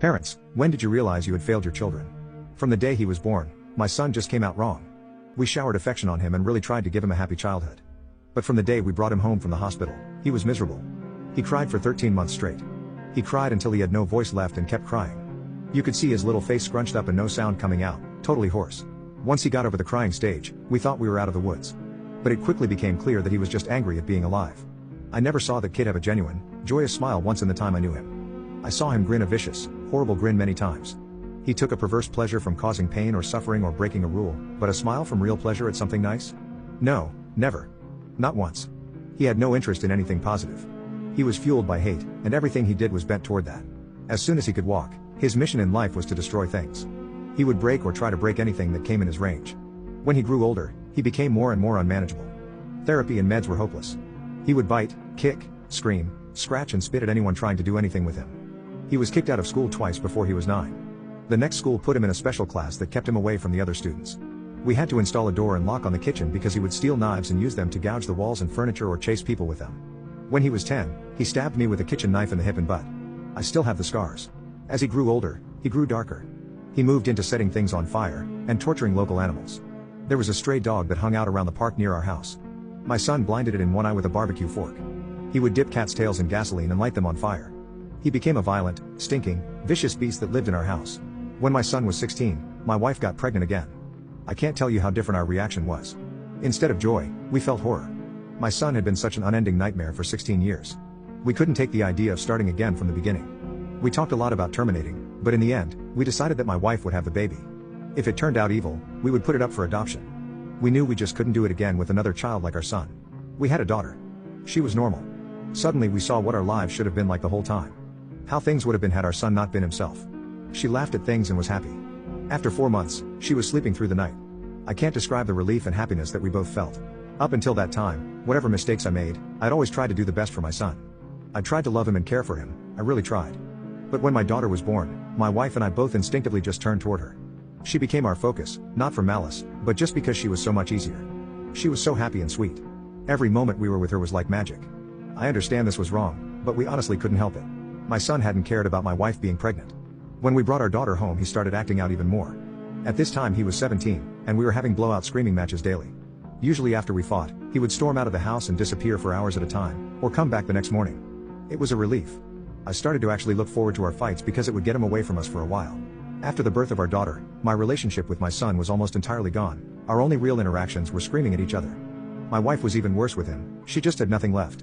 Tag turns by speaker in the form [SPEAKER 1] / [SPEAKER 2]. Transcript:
[SPEAKER 1] Parents, when did you realize you had failed your children? From the day he was born, my son just came out wrong. We showered affection on him and really tried to give him a happy childhood. But from the day we brought him home from the hospital, he was miserable. He cried for 13 months straight. He cried until he had no voice left and kept crying. You could see his little face scrunched up and no sound coming out, totally hoarse. Once he got over the crying stage, we thought we were out of the woods. But it quickly became clear that he was just angry at being alive. I never saw that kid have a genuine, joyous smile once in the time I knew him. I saw him grin a vicious, horrible grin many times. He took a perverse pleasure from causing pain or suffering or breaking a rule, but a smile from real pleasure at something nice? No, never. Not once. He had no interest in anything positive. He was fueled by hate, and everything he did was bent toward that. As soon as he could walk, his mission in life was to destroy things. He would break or try to break anything that came in his range. When he grew older, he became more and more unmanageable. Therapy and meds were hopeless. He would bite, kick, scream, scratch and spit at anyone trying to do anything with him. He was kicked out of school twice before he was 9. The next school put him in a special class that kept him away from the other students. We had to install a door and lock on the kitchen because he would steal knives and use them to gouge the walls and furniture or chase people with them. When he was 10, he stabbed me with a kitchen knife in the hip and butt. I still have the scars. As he grew older, he grew darker. He moved into setting things on fire and torturing local animals. There was a stray dog that hung out around the park near our house. My son blinded it in one eye with a barbecue fork. He would dip cats' tails in gasoline and light them on fire. He became a violent, stinking, vicious beast that lived in our house. When my son was 16, my wife got pregnant again. I can't tell you how different our reaction was. Instead of joy, we felt horror. My son had been such an unending nightmare for 16 years. We couldn't take the idea of starting again from the beginning. We talked a lot about terminating, but in the end, we decided that my wife would have the baby. If it turned out evil, we would put it up for adoption. We knew we just couldn't do it again with another child like our son. We had a daughter. She was normal. Suddenly we saw what our lives should have been like the whole time. How things would have been had our son not been himself. She laughed at things and was happy. After 4 months, she was sleeping through the night. I can't describe the relief and happiness that we both felt. Up until that time, whatever mistakes I made, I'd always tried to do the best for my son. I tried to love him and care for him, I really tried. But when my daughter was born, my wife and I both instinctively just turned toward her. She became our focus, not for malice, but just because she was so much easier. She was so happy and sweet. Every moment we were with her was like magic. I understand this was wrong, but we honestly couldn't help it. My son hadn't cared about my wife being pregnant. When we brought our daughter home, he started acting out even more. At this time he was 17, and we were having blowout screaming matches daily. Usually after we fought, he would storm out of the house and disappear for hours at a time, or come back the next morning. It was a relief. I started to actually look forward to our fights because it would get him away from us for a while. After the birth of our daughter, my relationship with my son was almost entirely gone. Our only real interactions were screaming at each other. My wife was even worse with him, she just had nothing left.